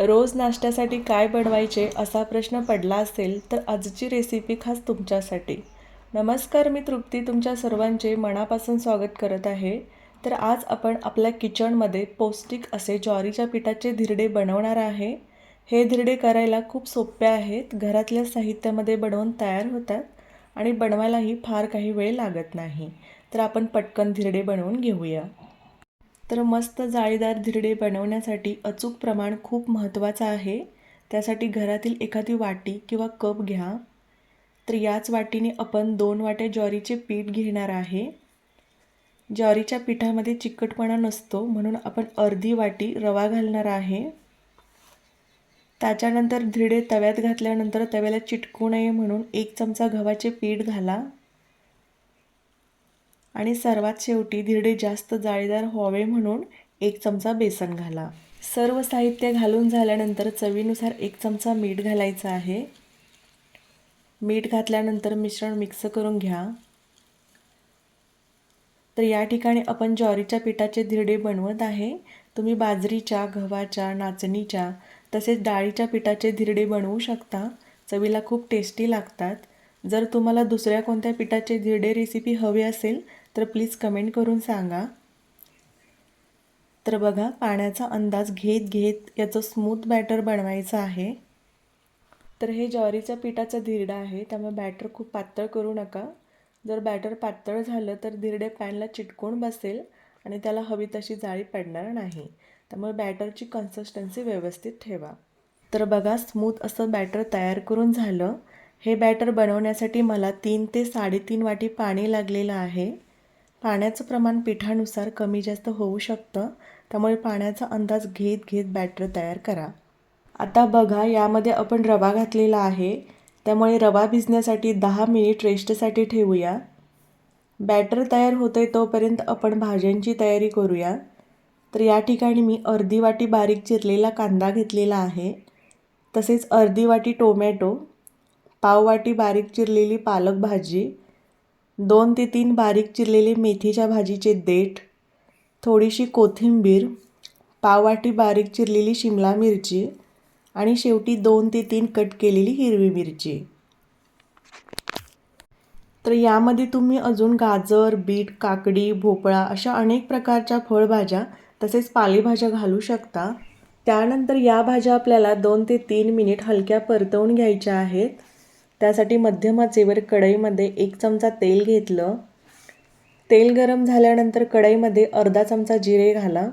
रोज नाश्त्यासाठी काय बनवायचे असा प्रश्न पडला असेल तर आजची रेसिपी खास तुमच्यासाठी. नमस्कार, मी तृप्ती तुमच्या सर्वांचे मनापासून स्वागत करत आहे. तर आज आपण आपल्या किचनमध्ये पौष्टिक असे ज्वारीच्या पिठाचे धिरडे बनवणार आहे. हे धिरडे करायला खूप सोपे आहेत, घरातल्या साहित्यामध्ये बनवून तयार होतात आणि बनवायलाही फार काही वेळ लागत नाही. तर आपण पटकन धिरडे बनवून घेऊया. तर मस्त जाळीदार धिरडे बनवण्यासाठी अचूक प्रमाण खूप महत्त्वाचं आहे. त्यासाठी घरातील एखादी वाटी किंवा कप घ्या. तर याच वाटीने आपण 2 वाट्या ज्वारीचे पीठ घेणार आहे. ज्वारीच्या पिठामध्ये चिकटपणा नसतो म्हणून आपण अर्धी वाटी रवा घालणार आहे. त्याच्यानंतर धिरडे तव्यात घातल्यानंतर तव्याला चिटकू नये म्हणून 1 चमचा गव्हाचे पीठ घाला. आणि सर्वात शेवटी धिरडे जास्त जाळीदार व्हावे म्हणून 1 चमचा बेसन घाला. सर्व साहित्य घालून झाल्यानंतर चवीनुसार 1 चमचा मीठ घालायचं आहे. मीठ घातल्यानंतर मिश्रण मिक्स करून घ्या. तर या ठिकाणी आपण ज्वारीच्या पिठाचे धिरडे बनवत आहे. तुम्ही बाजरीच्या, गव्हाच्या, नाचणीच्या तसेच डाळीच्या पिठाचे धिरडे बनवू शकता. चवीला खूप टेस्टी लागतात. जर तुम्हाला दुसऱ्या कोणत्या पिठाचे धिरडे रेसिपी हवी असेल तर प्लीज कमेंट करून सांगा. तर बघा, पाण्याचा अंदाज घेत घेत याचं स्मूथ बॅटर बनवायचं आहे. तर हे ज्वारीच्या पिठाचं धिरडं आहे, त्यामुळे बॅटर खूप पातळ करू नका. जर बॅटर पातळ झालं तर धिरडे पॅनला चिटकून बसेल आणि त्याला हवी तशी जाळी पडणार नाही. त्यामुळे बॅटरची कन्सिस्टन्सी व्यवस्थित ठेवा. तर बघा, स्मूथ असं बॅटर तयार करून झालं. हे बॅटर बनवण्यासाठी मला 3 ते 3.5 वाटी पाणी लागलेलं आहे. पाण्याचं प्रमाण पिठानुसार कमी जास्त होऊ शकतं, त्यामुळे पाण्याचा अंदाज घेत घेत बॅटर तयार करा. आता बघा, यामध्ये आपण रवा घातलेला आहे, त्यामुळे रवा भिजण्यासाठी 10 मिनिट रेस्टसाठी ठेवूया. बॅटर तयार होतंय तोपर्यंत आपण भाज्यांची तयारी करूया. तर या ठिकाणी मी अर्धी वाटी बारीक चिरलेला कांदा घेतलेला आहे, तसेच अर्धी वाटी टोमॅटो, पाव वाटी बारीक चिरलेली पालक भाजी, 2 ते 3 बारीक चिरलेले मेथीच्या भाजीचे देठ, थोडीशी कोथिंबीर, पाव वाटी बारीक चिरलेली शिमला मिरची आणि शेवटी 2 ते 3 कट केलेली हिरवी मिरची. तर यामध्ये तुम्ही अजून गाजर, बीट, काकडी, भोपळा अशा अनेक प्रकारच्या फळभाज्या तसेच पालेभाज्या घालू शकता. त्यानंतर या भाज्या आपल्याला 2 ते 3 मिनिट हलक्या परतवून घ्यायच्या आहेत. त्यासाठी मध्यम आचेवर कढईमध्ये 1 चमचा तेल घेतलं. तेल गरम झाल्यानंतर कढईमध्ये अर्धा चमचा जिरे घाला.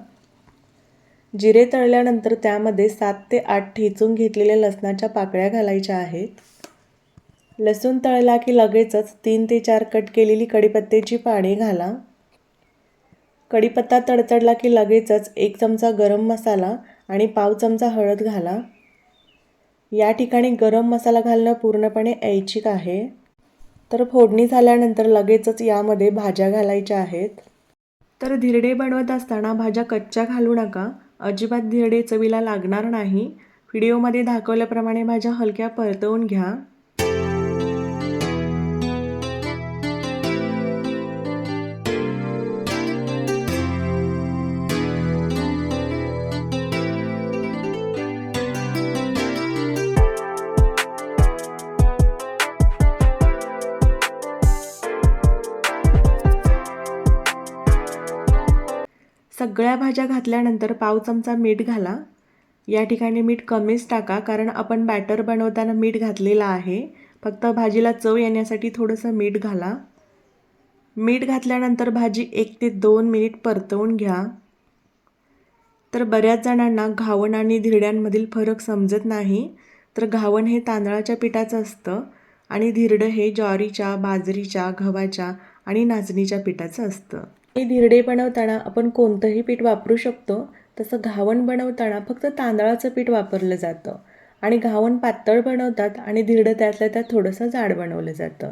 जिरे तळल्यानंतर त्यामध्ये 7 ते 8 ठेचून घेतलेल्या लसणाच्या पाकळ्या घालायच्या आहेत. लसूण तळला की लगेचच 3 ते 4 कट केलेली कढीपत्त्याची पाने घाला. कढीपत्ता तडतडला की लगेचच 1 चमचा गरम मसाला आणि पाव चमचा हळद घाला. या ठिकाणी गरम मसाला घालणं पूर्णपणे ऐच्छिक आहे. तर फोडणी झाल्यानंतर लगेचच यामध्ये भाज्या घालायच्या आहेत. तर धिरडे बनवत असताना भाज्या कच्च्या घालू नका, अजिबात धिरडे चवीला लागणार नाही. व्हिडिओमध्ये दाखवल्याप्रमाणे भाज्या हलक्या परतवून घ्या. सगळ्या भाज्या घातल्यानंतर पाव चमचा मीठ घाला. या ठिकाणी मीठ कमीच टाका, कारण आपण बॅटर बनवताना मीठ घातलेलं आहे. फक्त भाजीला चव येण्यासाठी थोडंसं मीठ घाला. मीठ घातल्यानंतर भाजी 1 ते 2 मिनिट परतवून घ्या. तर बऱ्याच जणांना घावण आणि धिरड्यांमधील फरक समजत नाही. तर घावण हे तांदळाच्या पिठाचं असतं आणि धिरडं हे ज्वारीच्या, बाजरीच्या, गव्हाच्या आणि नाचणीच्या पिठाचं असतं. हे धिरडे बनवताना आपण कोणतंही पीठ वापरू शकतो. तसं घावण बनवताना फक्त तांदळाचं पीठ वापरलं जातं आणि घावण पातळ बनवतात आणि धिरडं त्यातल्या त्यात थोडंसं जाड बनवलं जातं.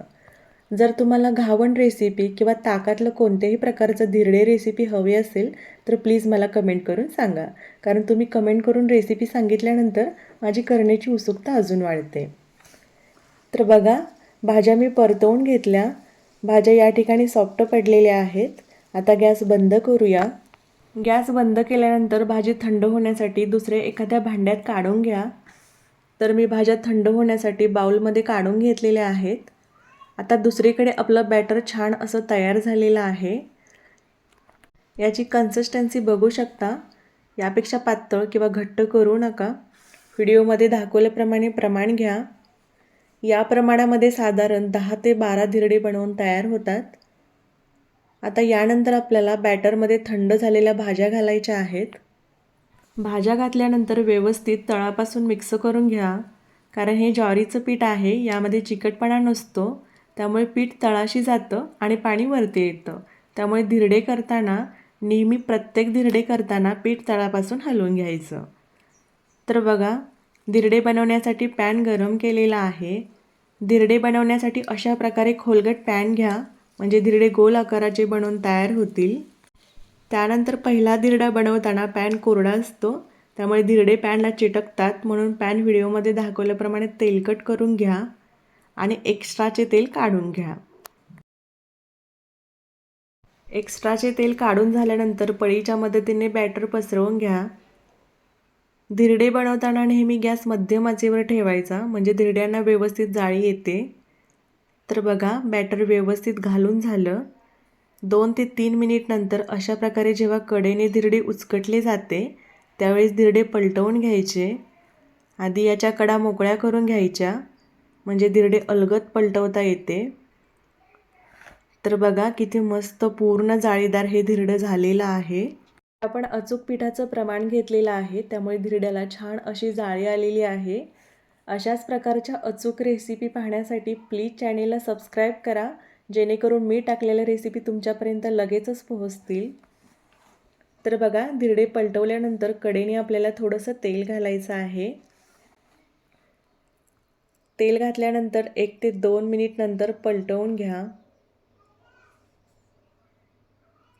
जर तुम्हाला घावण रेसिपी किंवा ताकातलं कोणत्याही प्रकारचं धिरडे रेसिपी हवी असेल तर प्लीज मला कमेंट करून सांगा, कारण तुम्ही कमेंट करून रेसिपी सांगितल्यानंतर माझी करण्याची उत्सुकता अजून वाढते. तर बघा, भाज्या मी परतवून घेतल्या. भाज्या या ठिकाणी सॉफ्ट पडलेल्या आहेत. आता गॅस बंद करूया. गॅस बंद केल्यानंतर भाजी थंड होण्यासाठी दुसरे एखाद्या भांड्यात काढून घ्या. तर मी भाज्या थंड होण्यासाठी बाउलमध्ये काढून घेतलेल्या आहेत. आता दुसरीकडे आपलं बॅटर छान असं तयार झालेलं आहे. याची कन्सिस्टन्सी बघू शकता. यापेक्षा पातळ किंवा घट्ट करू नका. व्हिडिओमध्ये दाखवल्याप्रमाणे प्रमाण घ्या. या प्रमाणामध्ये साधारण 10 ते 12 धिरडे बनवून तयार होतात. आता यानंतर आपल्याला बॅटरमध्ये थंड झालेल्या भाज्या घालायच्या आहेत. भाज्या घातल्यानंतर व्यवस्थित तळापासून मिक्स करून घ्या. कारण हे ज्वारीचं पीठ आहे, यामध्ये चिकटपणा नसतो, त्यामुळे पीठ तळाशी जातं आणि पाणी वरती येतं. त्यामुळे धिरडे करताना नेहमी प्रत्येक धिरडे करताना पीठ तळापासून हलवून घ्यायचं. तर बघा, धिरडे बनवण्यासाठी पॅन गरम केलेला आहे. धिरडे बनवण्यासाठी अशा प्रकारे खोलगट पॅन घ्या, म्हणजे धिरडे गोल आकाराचे बनवून तयार होतील. त्यानंतर पहिला धिरडा बनवताना पॅन कोरडा असतो, त्यामुळे धिरडे पॅनला चिटकतात. म्हणून पॅन व्हिडिओमध्ये दाखवल्याप्रमाणे तेलकट करून घ्या आणि एक्स्ट्राचे तेल काढून घ्या. एक्स्ट्राचे तेल काढून झाल्यानंतर पळीच्या मदतीने बॅटर पसरवून घ्या. धिरडे बनवताना नेहमी गॅस मध्यम आचेवर ठेवायचा, म्हणजे धिरड्यांना व्यवस्थित जाळी येते. तर बघा, बॅटर व्यवस्थित घालून झालं. 2 ते 3 मिनिट नंतर अशा प्रकारे जेव्हा कडेने धिरडे उचकटले जाते, त्यावेळेस धिरडे पलटवून घ्यायचे. आधी याच्या कडा मोकळ्या करून घ्यायच्या, म्हणजे धिरडे अलगद पलटवता येते. तर बघा, किती मस्त पूर्ण जाळीदार हे धिरडं झालेलं आहे. आपण अचूक पिठाचं प्रमाण घेतलेलं आहे, त्यामुळे धिरड्याला छान अशी जाळी आलेली आहे. अशाच प्रकारच्या अचूक रेसिपी पाहण्यासाठी प्लीज चॅनेलला सबस्क्राईब करा, जेणेकरून मी टाकलेल्या रेसिपी तुमच्यापर्यंत लगेचच पोहोचतील. तर बघा, धिरडे पलटवल्यानंतर कडेने आपल्याला थोडंसं तेल घालायचं आहे. तेल घातल्यानंतर 1 ते 2 मिनिट नंतर पलटवून घ्या.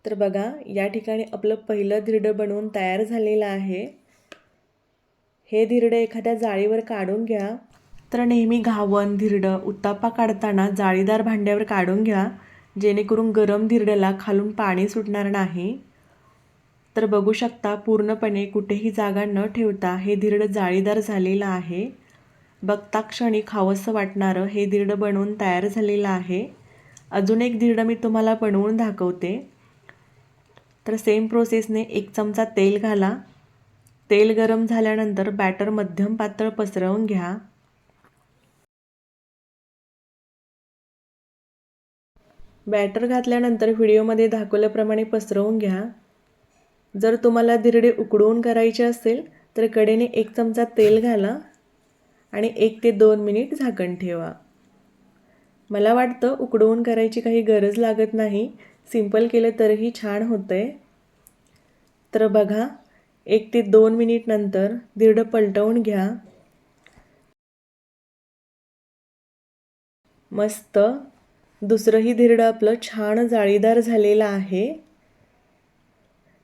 तर बघा, या ठिकाणी आपलं पहिलं धिरडं बनवून तयार झालेलं आहे. हे धिरडं एखाद्या जाळीवर काढून घ्या. तर नेहमी घावन, धिरडं, उत्तापा काढताना जाळीदार भांड्यावर काढून घ्या, जेणेकरून गरम धिरड्याला खालून पाणी सुटणार नाही. तर बघू शकता, पूर्णपणे कुठेही जागा न ठेवता हे धिरडं जाळीदार झालेलं आहे. बघता क्षणी खावंसं वाटणारं हे धिरडं बनवून तयार झालेलं आहे. अजून एक धिरडं मी तुम्हाला बनवून दाखवते. तर सेम प्रोसेसने 1 चमचा तेल घाला. तेल गरम झाल्यानंतर बॅटर मध्यम पातळ पसरवून घ्या. बॅटर घातल्यानंतर व्हिडिओमध्ये दाखवल्याप्रमाणे पसरवून घ्या. जर तुम्हाला धिरडे उकडवून करायचे असेल तर कडेने 1 चमचा तेल घाला आणि 1 ते 2 मिनिट झाकण ठेवा. मला वाटतं उकडवून करायची काही गरज लागत नाही, सिंपल केलं तरीही छान होतंय. तर बघा, 1 ते 2 मिनिट नंतर धिरडं पलटवून घ्या. मस्त, दुसरंही धिरडं आपलं छान जाळीदार झालेलं आहे.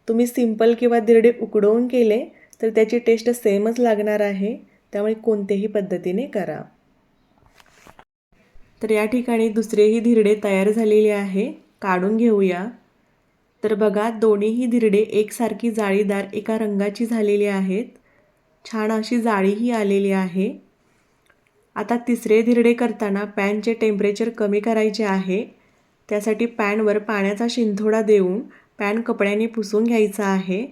तुम्ही सिंपल किंवा धिरडे उकडवून केले तर त्याची टेस्ट सेमच लागणार आहे, त्यामुळे कोणत्याही पद्धतीने करा. तर या ठिकाणी दुसरेही धिरडे तयार झालेले आहे, काढून घेऊया. तर बघा, दोन्हीही धिरडे एकसारखी जाळीदार एका रंगाची झालेली आहेत. छान अशी जाळीही आलेली आहे. आता तिसरे धिरडे करताना पॅनचे टेम्परेचर कमी करायचे आहे. त्यासाठी पॅनवर पाण्याचा शिंतोडा देऊन पॅन कपड्याने पुसून घ्यायचा आहे.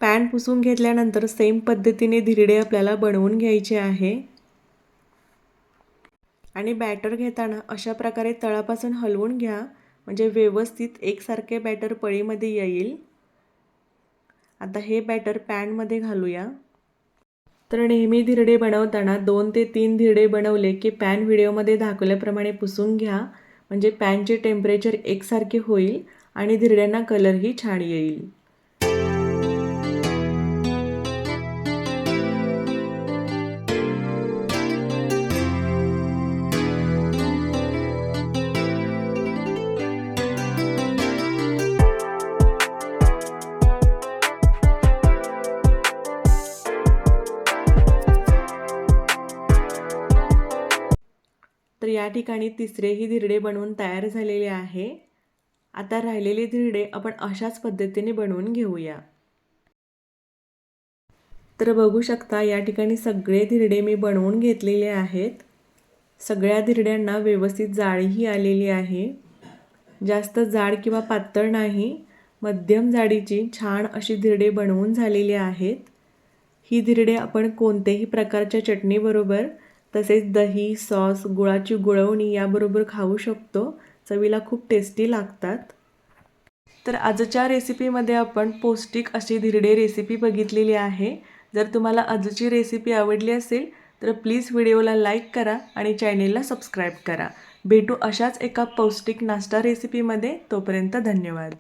पॅन पुसून घेतल्यानंतर सेम पद्धतीने धिरडे आपल्याला बनवून घ्यायचे आहे. आणि बॅटर घेताना अशा प्रकारे तळापासून हलवून घ्या, म्हणजे व्यवस्थित एकसारखे बॅटर पळीमध्ये येईल. आता हे बॅटर पॅनमध्ये घालूया. तर नेहमी धिरडे बनवताना 2 ते 3 धिरडे बनवले की पॅन व्हिडिओमध्ये दाखवल्याप्रमाणे पुसून घ्या, म्हणजे पॅनचे टेम्परेचर एकसारखे होईल आणि धिरड्यांना कलरही छान येईल. तर या ठिकाणी तिसरेही धिरडे बनवून तयार झालेले आहे. आता राहिलेले धिरडे आपण अशाच पद्धतीने बनवून घेऊया। तर बघू शकता या ठिकाणी सगळे धिरडे मी बनवून घेतलेले आहेत। सगळ्या धिरड्यांना व्यवस्थित जाळीही आलेली आहे। जास्त जाड किंवा पातळ नाही, मध्यम जाडीची छान अशी धिरडे बनवून झालेली आहेत। ही धिरडे आपण कोणत्याही प्रकारच्या चटणीबरोबर तसेच दही, सॉस, गुळाची गुळवणी याबरोबर खाऊ शकतो। चवीला खूप टेस्टी लागतात। तर आजच्या रेसिपीमध्ये आपण पौष्टिक अशी धिरडे रेसिपी बघितलेली आहे। जर तुम्हाला आजची रेसिपी आवडली असेल तर प्लीज व्हिडिओला लाईक करा आणि चॅनेलला सबस्क्राईब करा। भेटू अशाच एका पौष्टिक नाश्ता रेसिपीमध्ये। तोपर्यंत धन्यवाद।